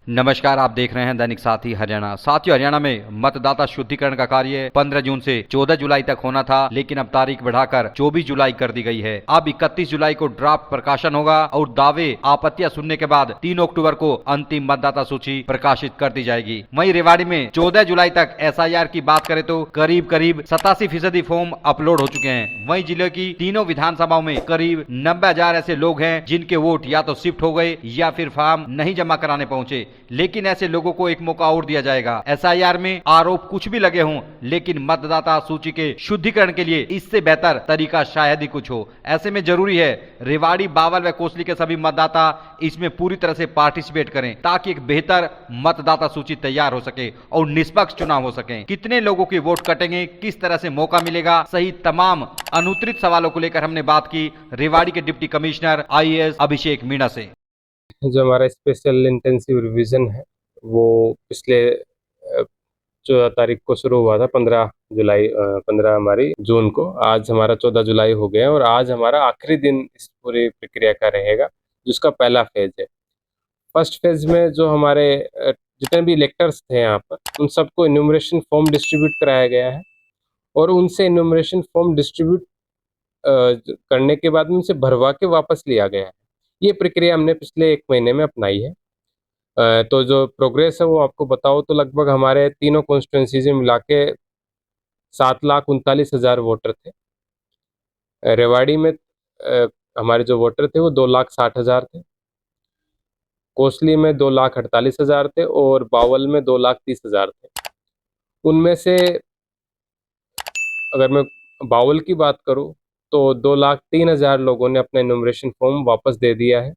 नमस्कार, आप देख रहे हैं दैनिक साथी हरियाणा। साथियों, हरियाणा में मतदाता शुद्धिकरण का कार्य 15 जून से 14 जुलाई तक होना था, लेकिन अब तारीख बढ़ाकर 24 जुलाई कर दी गई है। अब 31 जुलाई को ड्राफ्ट प्रकाशन होगा और दावे आपत्तियां सुनने के बाद 3 अक्टूबर को अंतिम मतदाता सूची प्रकाशित कर दी जाएगी। वहीं रेवाड़ी में 14 जुलाई तक SIR की बात करें तो करीब करीब 87% फॉर्म अपलोड हो चुके हैं। वहीं जिले की तीनों विधानसभाओं में करीब 90,000 ऐसे लोग हैं जिनके वोट या तो शिफ्ट हो गए या फिर फॉर्म नहीं जमा कराने पहुंचे। लेकिन ऐसे लोगों को एक मौका और दिया जाएगा। SIR में आरोप कुछ भी लगे हों, लेकिन मतदाता सूची के शुद्धिकरण के लिए इससे बेहतर तरीका शायद ही कुछ हो। ऐसे में जरूरी है रेवाड़ी, बावल व कोसली के सभी मतदाता इसमें पूरी तरह से पार्टिसिपेट करें, ताकि एक बेहतर मतदाता सूची तैयार हो सके और निष्पक्ष चुनाव हो सके। कितने लोगों के वोट कटेंगे, किस तरह से मौका मिलेगा, सही तमाम अनुत्तरित सवालों को लेकर हमने बात की रेवाड़ी के deputy commissioner IAS Abhishek Meena से। जो हमारा स्पेशल इंटेंसिव रिवीजन है वो पिछले 14 तारीख को शुरू हुआ था। 15 जुलाई 15 हमारी जून को, आज हमारा 14 जुलाई हो गया और आज हमारा आखिरी दिन इस पूरी प्रक्रिया का रहेगा, जिसका पहला फेज है। फर्स्ट फेज में जो हमारे जितने भी इलेक्टर्स थे यहाँ पर, उन सबको इन्यूमरेशन फॉर्म डिस्ट्रीब्यूट कराया गया है और उनसे इन्यूमरेशन फॉर्म डिस्ट्रीब्यूट करने के बाद उनसे भरवा के वापस लिया गया है। ये प्रक्रिया हमने पिछले 1 महीने में अपनाई है। तो जो प्रोग्रेस है वो आपको बताओ तो लगभग हमारे तीनों कॉन्स्टिट्यूंसीज में मिला के 7,39,000 वोटर थे। रेवाड़ी में हमारे जो वोटर थे वो 2,60,000 थे, कोसली में 2,48,000 थे और बावल में 2,30,000 थे। उनमें से अगर मैं बावल की बात करूं तो 2,03,000 लोगों ने अपना इन्यूमरेशन फॉर्म वापस दे दिया है।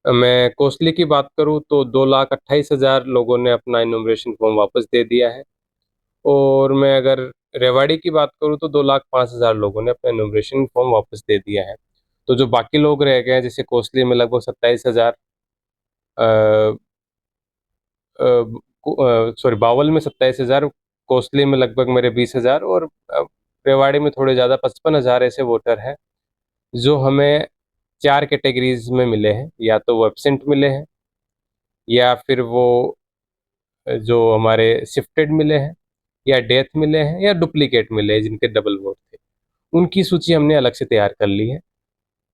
मैं कोसली की बात करूं तो 2,28,000 लोगों ने अपना इन्यूमरेशन फॉर्म वापस दे दिया है और मैं अगर रेवाड़ी की बात करूं तो 2,05,000 लोगों ने अपना इन्यूमरेशन फॉर्म वापस दे दिया है। तो जो बाकी लोग रह गए हैं, जैसे कोसली में लगभग 27,000, सॉरी बावल में 27,000, कोसली में लगभग मेरे 20,000 और रेवाड़ी में थोड़े ज़्यादा 55,000 ऐसे वोटर हैं जो हमें 4 कैटेगरीज में मिले हैं। या तो वो एब्सेंट मिले हैं, या फिर वो जो हमारे शिफ्टेड मिले हैं, या डेथ मिले हैं, या डुप्लीकेट मिले हैं जिनके डबल वोट थे। उनकी सूची हमने अलग से तैयार कर ली है।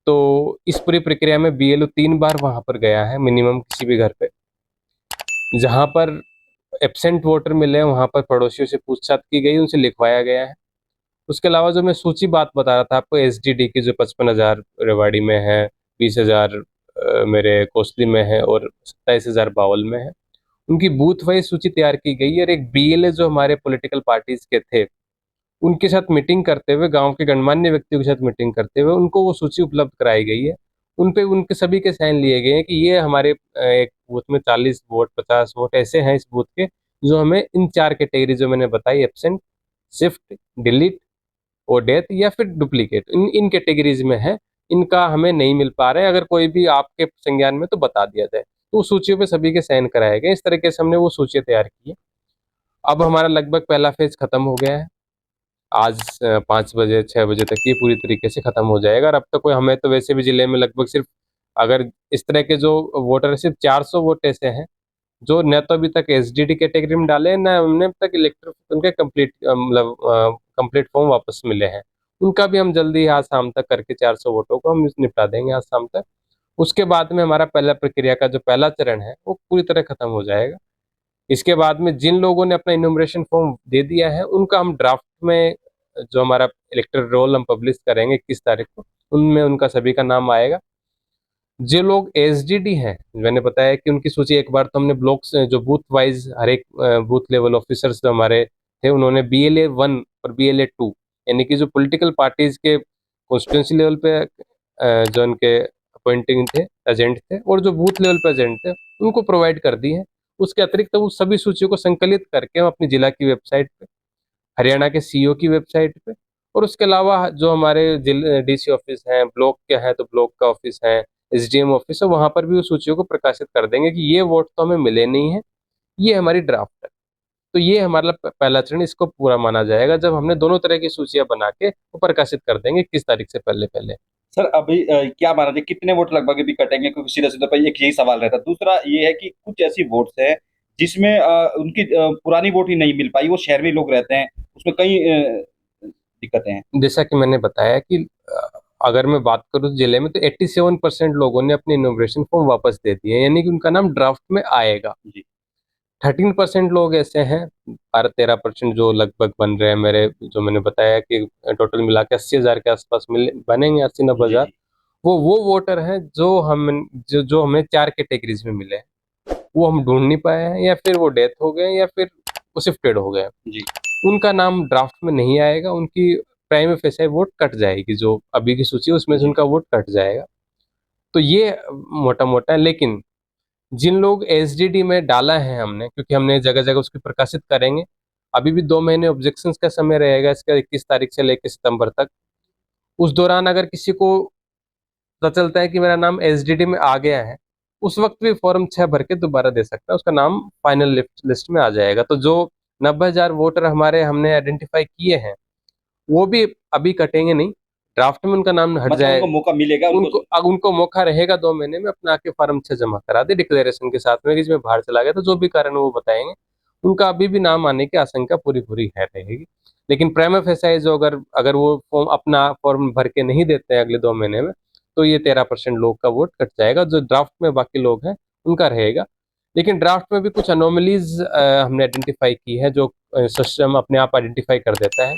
तो इस पूरी प्रक्रिया में BLO 3 बार वहां पर गया है मिनिमम किसी भी घर पे। जहां पर एब्सेंट वोटर मिले हैं वहां पर पड़ोसियों से पूछताछ की गई, उनसे लिखवाया गया है। उसके अलावा जो मैं सूची बात बता रहा था आपको, SDD की जो 55,000 रेवाड़ी में है, 20,000 मेरे कोसली में है और 27,000 बावल में है, उनकी बूथ वाइज सूची तैयार की गई है। और एक BLA जो हमारे पॉलिटिकल पार्टीज के थे, उनके साथ मीटिंग करते हुए, गांव के गणमान्य व्यक्तियों के साथ मीटिंग करते हुए उनको वो सूची उपलब्ध कराई गई है। उन पे उनके सभी के साइन लिए गए हैं कि ये हमारे एक बूथ में 40 वोट 50 वोट ऐसे हैं इस बूथ के, जो हमें इन 4 कैटेगरी जो मैंने बताई, एब्सेंट, शिफ्ट, डिलीट और डेथ या फिर डुप्लीकेट, इन इन कैटेगरीज में है, इनका हमें नहीं मिल पा रहा है। अगर कोई भी आपके संज्ञान में तो बता दिया जाए। तो उस सूचियों पे सभी के साइन कराए गए। इस तरीके से हमने वो सूचियां तैयार की है। अब हमारा लगभग पहला फेज खत्म हो गया है। आज 5 बजे 6 बजे तक ये पूरी तरीके से खत्म हो जाएगा। और अब तक कोई, हमें तो वैसे भी जिले में लगभग सिर्फ, अगर इस तरह के जो वोटर है, सिर्फ 400 वोट ऐसे हैं जो न तो अभी तक SDD कैटेगरी में डाले, न हमने अब तक इलेक्टर उनके कंप्लीट मतलब कंप्लीट फॉर्म वापस मिले हैं। उनका भी हम जल्दी आज शाम तक करके 400 वोटों को हम निपटा देंगे आज शाम तक। उसके बाद में हमारा पहला प्रक्रिया का जो पहला चरण है वो पूरी तरह खत्म हो जाएगा। इसके बाद में जिन लोगों ने अपना इन्यूमरेशन फॉर्म दे दिया है उनका हम ड्राफ्ट में, जो हमारा इलेक्टर रोल हम पब्लिश करेंगे 21 तारीख को, उनमें उनका सभी का नाम आएगा। जो लोग SDD हैं, मैंने बताया कि उनकी सूची एक बार तो हमने ब्लॉक से, जो बूथ वाइज हर एक बूथ लेवल ऑफिसर्स जो हमारे थे, उन्होंने BLA 1 और BLA 2, यानी कि जो पॉलिटिकल पार्टीज के कॉन्स्टिट्यूंसी लेवल पे जो उनके अपॉइंटिंग थे, एजेंट थे, और जो बूथ लेवल पे एजेंट थे, उनको प्रोवाइड कर दी है। उसके अतिरिक्त वो सभी सूचियों को संकलित करके हम अपनी जिला की वेबसाइट पे, हरियाणा के CO की वेबसाइट पे, और उसके अलावा जो हमारे DC ऑफिस हैं, ब्लॉक के हैं तो ब्लॉक का ऑफिस है, SDM ऑफिस है, वहां पर भी उस सूचियों को प्रकाशित कर देंगे कि ये वोट तो हमें मिले नहीं है, ये हमारी ड्राफ्ट है। तो ये हमारा पहला चरण, इसको पूरा माना जाएगा जब हमने दोनों तरह की सूचियां बना के वो प्रकाशित कर देंगे 21 तारीख से पहले पहले। सर अभी क्या माना जाए कितने वोट लगभग अभी कटेंगे, क्योंकि सीधा सीधा पर एक यही सवाल रहता है। दूसरा ये है कि कुछ ऐसी वोट्स है जिसमें उनकी पुरानी वोट ही नहीं मिल पाई, वो शहर में लोग रहते हैं, उसमें कई दिक्कतें हैं। जैसा कि मैंने बताया कि अगर मैं बात करूं जिले में, तो 87% लोगों ने अपने इनोग्रेशन फॉर्म वापस दे दिए, यानी कि उनका नाम ड्राफ्ट में आएगा। जी 13% लोग ऐसे हैं, 12-13% जो लगभग बन रहे हैं मेरे, जो मैंने बताया कि टोटल मिला के 80,000 के आसपास मिले बनेंगे, 80-90 जी हजार। जी। वो वोटर हैं जो हमें 4 कैटेगरीज में मिले हैं। वो हम ढूंढ नहीं पाए हैं, या फिर वो डेथ हो गए, या फिर वो शिफ्टेड हो गए। जी उनका नाम ड्राफ्ट में नहीं आएगा, उनकी प्राइम फेसाई वोट कट जाएगी, जो अभी की सूची है उसमें से जी। उनका वोट कट जाएगा। तो ये मोटा मोटा है। लेकिन जिन लोग एसडीडी में डाला है हमने, क्योंकि हमने जगह जगह उसकी प्रकाशित करेंगे, अभी भी 2 महीने ऑब्जेक्शंस का समय रहेगा इसका, 21 तारीख से लेकर सितंबर तक। उस दौरान अगर किसी को पता चलता है कि मेरा नाम एसडीडी में आ गया है, उस वक्त भी फॉर्म 6 भर के दोबारा दे सकता है, उसका नाम फाइनल लिस्ट में आ जाएगा। तो जो 90,000 वोटर हमारे हमने आइडेंटिफाई किए हैं, वो भी अभी कटेंगे नहीं, ड्राफ्ट में उनका नाम हट मतलब उनको जाएगा। मौका मिलेगा उनको। उनको अब उनको मौका रहेगा 2 महीने में अपना आके फॉर्म 6 जमा करा दे डिक्लेरेशन के साथ में कि इसमें बाहर चला गया, तो जो भी कारण वो बताएंगे, उनका अभी भी नाम आने की आशंका पूरी पूरी है रहेगी। लेकिन प्राइमा फेसाई जो अगर अगर वो फॉर्म अपना फॉर्म भर के नहीं देते हैं अगले 2 महीने में, तो ये 13% लोग का वोट कट जाएगा। जो ड्राफ्ट में बाकी लोग हैं उनका रहेगा। लेकिन ड्राफ्ट में भी कुछ अनोमलीज हमने आइडेंटिफाई की है, जो सिस्टम अपने आप आइडेंटिफाई कर देता है।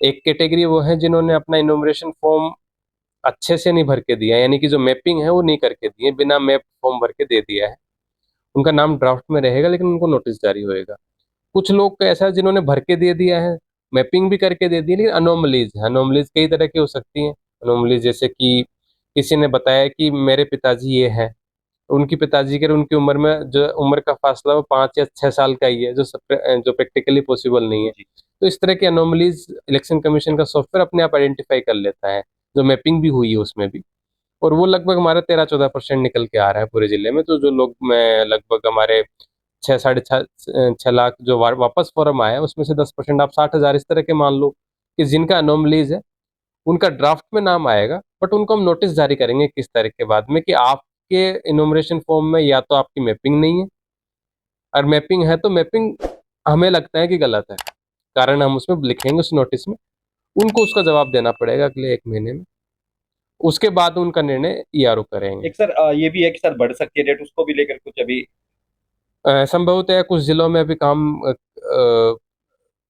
एक कैटेगरी वो है जिन्होंने अपना इनोमिनेशन फॉर्म अच्छे से नहीं भर के दिया, यानी कि जो मैपिंग है वो नहीं करके दिए, बिना मैप फॉर्म भर के दे दिया है। उनका नाम ड्राफ्ट में रहेगा, लेकिन उनको नोटिस जारी होएगा। कुछ लोग का ऐसा है जिन्होंने भर के दे दिया है, मैपिंग भी करके दे दी, लेकिन अनोमलीज है। अनोमलीज कई तरह की हो सकती हैं। अनोमलीज जैसे कि किसी ने बताया कि मेरे पिताजी ये है, उनकी पिताजी के और उनकी उम्र में जो उम्र का फासला वो 5 या 6 साल का ही है, जो प्रैक्टिकली पॉसिबल नहीं है। जी तो इस तरह के अनोमलीज इलेक्शन कमीशन का सॉफ्टवेयर अपने आप आइडेंटिफाई कर लेता है, जो मैपिंग भी हुई है उसमें भी। और वो लगभग हमारा 13-14% निकल के आ रहा है पूरे जिले में। तो जो लोग मैं लगभग हमारे 6-6.5 लाख जो वापस फॉर्म आया है, उसमें से 10%, आप 60,000 इस तरह के मान लो कि जिनका अनोमलीज है, उनका ड्राफ्ट में नाम आएगा, बट उनको हम नोटिस जारी करेंगे 21 तारीख के बाद में कि आपके इनोमिनेशन फॉर्म में या तो आपकी मैपिंग नहीं है, और मैपिंग है तो मैपिंग हमें लगता है कि गलत है, कारण हम उसमें लिखेंगे उस नोटिस में। उनको उसका जवाब देना पड़ेगा अगले 1 महीने में। उसके बाद उनका निर्णय ईआरओ करेंगे। एक सर ये भी है कि सर बढ़ सकती है डेट, उसको भी लेकर कुछ अभी। संभवतः कुछ जिलों में अभी काम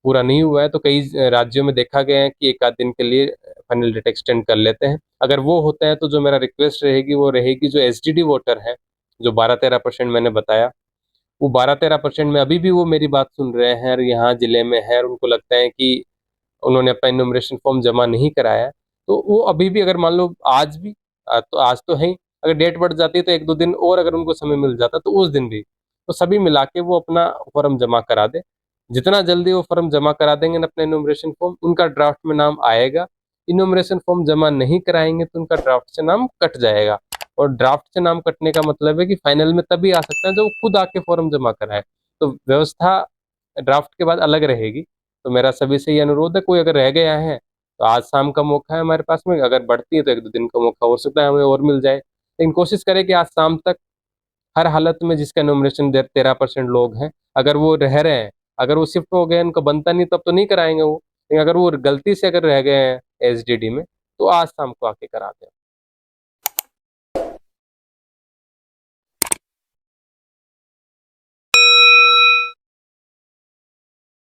पूरा नहीं हुआ है, तो कई राज्यों में देखा गया है कि एक आध दिन के लिए फाइनल डेट एक्सटेंड कर लेते हैं। अगर वो होता है तो जो मेरा रिक्वेस्ट रहेगी वो रहेगी, जो एसटीडी वोटर है, जो 12-13% मैंने बताया, वो 12-13% में अभी भी वो मेरी बात सुन रहे हैं और यहाँ जिले में है, और उनको लगता है कि उन्होंने अपना इनोमिनेशन फॉर्म जमा नहीं कराया है, तो वो अभी भी, अगर मान लो आज भी, तो आज तो है ही, अगर डेट बढ़ जाती है तो 1-2 दिन और अगर उनको समय मिल जाता तो उस दिन भी, तो सभी मिला के वो अपना फॉर्म जमा करा दे। जितना जल्दी वो फॉर्म जमा करा देंगे ना अपना इनोमिनेशन फॉर्म, उनका ड्राफ्ट में नाम आएगा। इनोमिनेशन फॉर्म जमा नहीं कराएंगे तो उनका ड्राफ्ट से नाम कट जाएगा। और ड्राफ्ट से नाम कटने का मतलब है कि फाइनल में तभी आ सकता है जब वो खुद आके फॉर्म जमा कराए। तो व्यवस्था ड्राफ्ट के बाद अलग रहेगी। तो मेरा सभी से ये अनुरोध है, कोई अगर रह गया है तो आज शाम का मौका है हमारे पास में, अगर बढ़ती है तो 1-2 दिन का मौका हो सकता है हमें और मिल जाए, लेकिन कोशिश करें कि आज शाम तक हर हालत में जिसका नॉमिनेशन 13% लोग हैं, अगर वो रह रहे हैं, अगर वो शिफ्ट हो गए, उनको बनता नहीं, तब तो नहीं कराएंगे वो, लेकिन अगर वो गलती से अगर रह गए हैं एसडीडी में, तो आज शाम को आके करा दें।